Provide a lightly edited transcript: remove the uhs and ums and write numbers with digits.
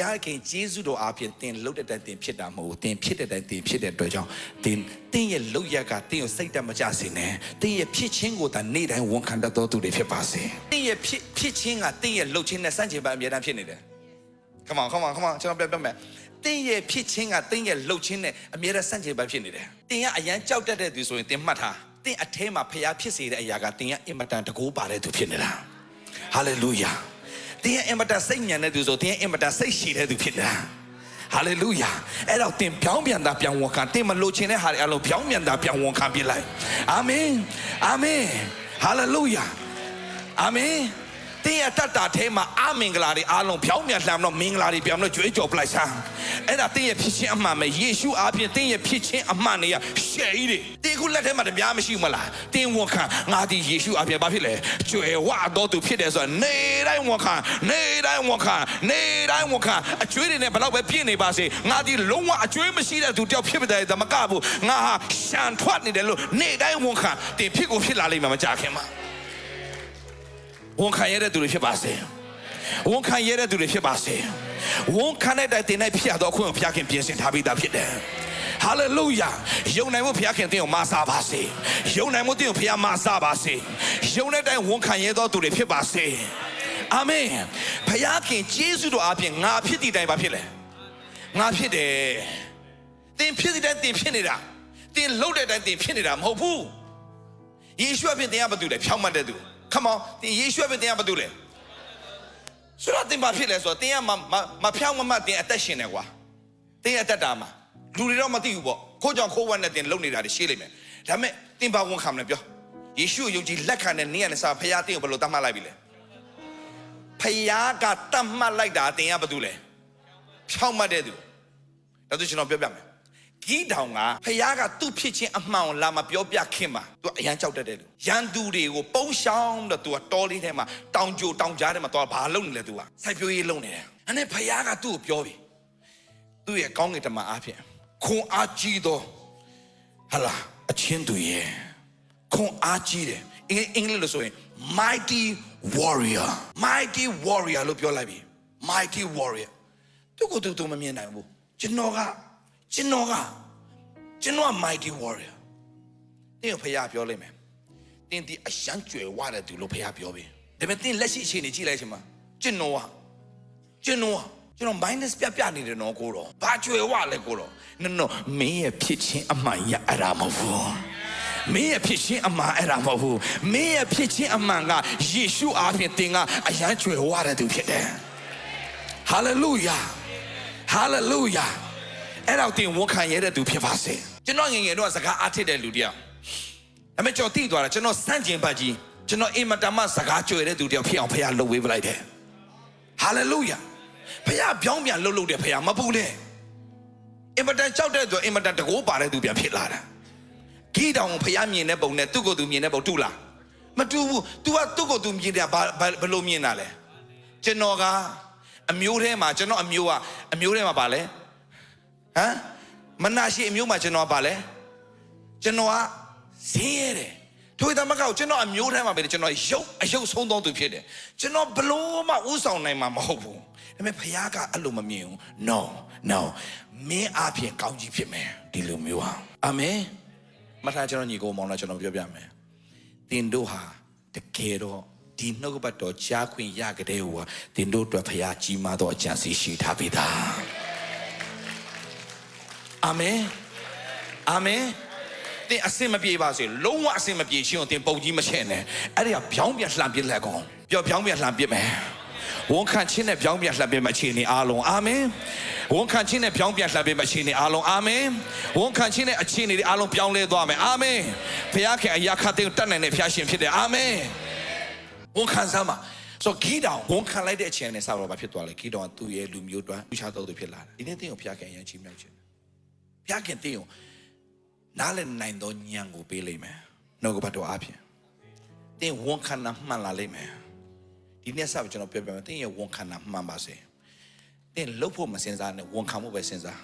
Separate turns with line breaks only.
ရားခင်ဂျေဇုတော်အားဖြင့်တင်လှုပ်တဲ့တိုင်တင်ဖြစ်တာမဟုတ်တင်ဖြစ်တဲ့တိုင်တင်ဖြစ်တဲ့အတွက်ကြောင့်တင်ရဲ့လှုပ်ရက်ကတင်ကိုစိတ်တက်မကြစေနဲ့တင်ရဲ့ဖြစ်ချင်းကိုသာနေ့တိုင်းဝန်ခံတတ်တော်သူတွေဖြစ်ပါစေတင်ရဲ့ဖြစ်ချင်းကတင်ရဲ့လှုပ်ချင်းနဲ့စန့်ကျင်ဘက်အမြဲတမ်းဖြစ်နေတယ် Come on ကျွန်တော်ပြောမယ်တင်ရဲ့ဖြစ်ချင်းကတင်ရဲ့လှုပ်ချင်းနဲ့အမြဲတမ်းစန့်ကျင်ဘက်ဖြစ်နေတယ်တင်ကအရန်ကြောက်တတ်တဲ့သူဆိုရင်တင်မှတ်ထားတင်အထဲမှာဖရားဖြစ်စေတဲ့အရာကတင်ရဲ့အင်မတန်တကူပါတဲ့သူဖြစ်နေတာ Hallelujah တင်ရဲ့အင်မတန်စိတ်ညံတဲ့သူဆိုတင်ရဲ့အင်မတန်စိတ်ရှည်တဲ့သူဖြစ်နေတာ Hallelujah အဲ့တော့တင်ပြောင်းပြန်တာပြန်ဝန်ခံတင်မလို့ချင်တဲ့ဟာတွေအလုံးပြောင်းပြန်တာပြန်ဝန်ခံပြလိုက် Amen Amen Hallelujah Amen တင်ရတတ်တာထဲမှာအမင်္ဂလာတွေအားလုံးပြောင်းပြန်လှမ်းတော့မင်္ဂလာတွေပြောင်းတော့ကြွေးကြော်ပလိုက်စားအဲ့ဒါတင်ရဖြစ်ချင်းအမှန်ပဲယေရှုအားဖြင့်တင်ရဖြစ်ချင်းအမှန်တွေကရှယ်ကြီးတွေတင်ခုလက်ထဲမှာတပြားမရှိမလားတင်ဝန်ခံငါဒီယေရှုအားဖြင့်ဘာဖြစ်လဲကြွယ်ဝတော်သူဖြစ်တယ်ဆိုတော့နေတိုင်းဝန်ခံနေတိုင်းဝန်ခံနေတိုင်းဝန်ခံအကျွေးတွေနဲ့ဘယ်တော့ပဲပြည့်နေပါစေငါဒီလုံးဝအကျွေးမရှိတဲ့သူတယောက်ဖြစ်တဲ့တမကဘူးငါဟာရှန်ထွက်နေတယ်လို့နေတိုင်းဝန်ခံတင်ဖြစ်ကိုဖြစ်လာလိမ့်မယ်မကြခင်မှာဝန်ခံရတဲ့သူတွေဖြစ်ပါစေဝန်ခံရတဲ့သူတွေဖြစ်ပါစေဝန်ခံတဲ့တိုင်တင်၌ဖြစ်ရတော့ခွင့်ကိုဘုရားခင်ပြင်ဆင်ထားပြီးသားဖြစ်တယ် Hallelujah ယုံနိုင်မှုဘုရားခင်တင်ကိုမဆာပါစေယုံနိုင်မှုတင်ကိုဘုရားမဆာပါစေယုံတဲ့တိုင်ဝန်ခံရသောသူတွေဖြစ်ပါစေအာမင်ဘုရားခင်ယေရှုတော်အားဖြင့်ငါဖြစ်သည့်တိုင်ပါဖြစ်လေငါဖြစ်တယ်တင်ဖြစ်သည့်တိုင်တင်ဖြစ်နေတာတင်လှုပ်တဲ့တိုင်တင်ဖြစ်နေတာမဟုတ်ဘူးယေရှုအဖြစ်တင်ရဘာတူလဲဖြောင်းမှတ်တဲ့သူ Come on တင်ယေရှုအဖြစ်တင်ရဘာတူလဲဆိုတော့တင်ပါဖြစ်လဲဆိုတော့တင်ရမဖြောင်းမမှတ်တင်အသက်ရှင်တယ်ကွာတင်ရအသက်တာမှာလူတွေတော့မသိဘူးပေါ့ခိုးကြောင်ခိုးဝက်နဲ့တင်လုံနေတာတွေရှိလိမ့်မယ်ဒါပေမဲ့တင်ပါဝန်ခံမလဲပြောယေရှုယုံကြည်လက်ခံတဲ့နေ့နဲ့စားဖခင်တင်ကိုဘယ်လိုတတ်မှတ်လိုက်ပြီလဲဖခင်ကတတ်မှတ်လိုက်တာတင်ရဘာတူလဲဖြောင်းမှတ်တဲ့သူဒါဆိုကျွန်တော်ပြောပြမယ်ဂီတောင်ကဖခင်ကသူ့ဖြစ်ခြင်းအမှန်ကိုလာမပြောပြခင်မှာသူအရန်ကြောက်တတ်တယ်လူရန်သူတွေကိုပုံရှောင်းတော့သူကတောလေးထဲမှာတောင်ကြိုတောင်ကြားထဲမှာတော့ဘာလုပ်နေလဲသူကစိုက်ပျိုးရေးလုပ်နေတယ်အဲ့နဲ့ဖခင်ကသူ့ကိုပြောပြီသူ့ရဲ့ကောင်းကင်တမန်အားဖြင့်ခွန်အားကြီးသောဟာလာအချင်းသူရဲ့ခွန်အားကြီးတယ်အင်္ဂလိပ်လို့ဆိုရင် mighty warrior လို့ပြောလိုက်ပြီ mighty warrior သူကိုသူမမြင်နိုင်ဘူးကျွန်တော်က mighty warrior တင်ကိုဖခင်ပြောလိုက်မယ်တင်ဒီအရှမ်းကျွယ်ဝတဲ့သူလို့ဖခင်ပြောပြီဒါပေမဲ့တင်လက်ရှိအခြေအနေကြည့်လိုက်ချင်မှာကျွန်တော် minus ပြနေတယ်နော်ကိုတော့ဘာကျွယ်ဝလဲကိုတော့နော်မင်းရဲ့ဖြစ်ချင်းအမှန်ရအရာမဟုတ်ဘူးမင်းရဲ့ဖြစ်ချင်းအမှန်အဲ့ဒါမဟုတ်ဘူးမင်းရဲ့ဖြစ်ချင်းအမှန်ကယေရှုအားဖြင့်တင်ကအရန်ကျွယ်ဝတဲ့သူဖြစ်တယ် Hallelujah အဲ့တော့တင်ဝန်ခံရတဲ့သူဖြစ်ပါစေကျွန်တော်ငယ်တော့စကားအားထစ်တဲ့လူတယောက်ဒါပေမဲ့ကျွန်တော်သိသွားတာကျွန်တော်စန့်ကျင်ဘက်ကြီးကျွန်တော်အင်မတန်မှစကားကြွယ်တဲ့သူတယောက်ဖြစ်အောင်ဖခင်လှုပ်ဝေးပလိုက်တယ် Hallelujah ဖခင်ပြောင်းပြန်လှုပ်တယ်ဖခင်မပူနဲ့အင်မတန်ကြောက်တဲ့သူအင်မတန်တကိုးပါတဲ့သူပြန်ဖြစ်လာတာဂီတောင်ဖခင်မြင်တဲ့ပုံနဲ့သူ့ကိုယ်သူမြင်တဲ့ပုံတူလားမတူဘူး तू ကသူ့ကိုယ်သူမြင်တယ်ဘယ်လိုမြင်တာလဲကျွန်တော်ကအမျိုးထဲမှာကျွန်တော်အမျိုးထဲမှာပါလဲဟမ်မနာရှိအမျိုးမှာကျွန်တော်ပါလဲကျွန်တော်ကဈေးရတယ်ထို့တမကောက်ကျွန်တော်အမျိုးထဲမှာပဲကျွန်တော်အယုတ်ဆုံးသောသူဖြစ်တယ်ကျွန်တော်ဘလို့မှဥဆောင်နိုင်မှာမဟုတ်ဘူးဒါပေမဲ့ဖခင်ကအဲ့လိုမမြင်ဘူး no မင်းအပြင်ကောင်းကြီးဖြစ်မယ်ဒီလိုမျိုးဟာအာမင်မထားကျွန်တော်ညီကိုမောင်လာကျွန်တော်ပြောပြမယ်တင်တို့ဟာတကယ်တော့ဒီနှုတ်ကပတ်တော်ကြားခွင့်ရကြတဲ့ဟိုတင်တို့အတွက်ဖခင်ကြီးမားသောအကြံစီရှိထားပြီသားအာမင်တင်အစင်မပြေပါစေလုံးဝအစင်မပြေရှင်ကိုတင်ပုံကြီးမချဲ့နဲ့အဲ့ဒီကပြောင်းပြန်လှန်ပစ်လက်ကောင်ပြောင်းပြန်လှန်ပစ်မယ်ဝန်ခံခြင်းနဲ့ပြောင်းပြန်လှန်ပစ်မယ်အခြေအနေအားလုံးအာမင်ဝန်ခံခြင်းနဲ့ပြောင်းပြန်လှန်ပစ်မယ်အခြေအနေအားလုံးအာမင်ဝန်ခံခြင်းနဲ့အခြေအနေတွေအားလုံးပြောင်းလဲသွားမယ်အာမင်ဘုရားခင်အရာခတ်တဲ့တတ်နိုင်တဲ့ဘုရားရှင်ဖြစ်တယ်အာမင်ဝန်ခံစမ်းပါဆိုဂီတောင်ဝန်ခံလိုက်တဲ့အချိန်နဲ့စတော့ဘာဖြစ်သွားလဲဂီတောင်ကသူ့ရဲ့လူမျိုးတွန်းလူချတော်သူဖြစ်လာတယ်ဒီနေ့တင်းကိုဘုရားခင်အရင်ချီးမြှောက်ခြင်းဘုရားခင်တင်းကိုနားလည်နိုင်သောဉာဏ်ကိုပေးလိမ့်မယ်နှုတ်ကပတ်တော်အားဖြင့်တင်းဝန်ခံတာမှန်လာလိမ့်မယ်ဒီနေ့စပြီးကျွန်တော်ပြောပြမယ်တင်းရဲ့ဝန်ခံတာမှန်ပါစေတင်းလှုပ်ဖို့မစင်စားနဲ့ဝန်ခံဖို့ပဲစင်စား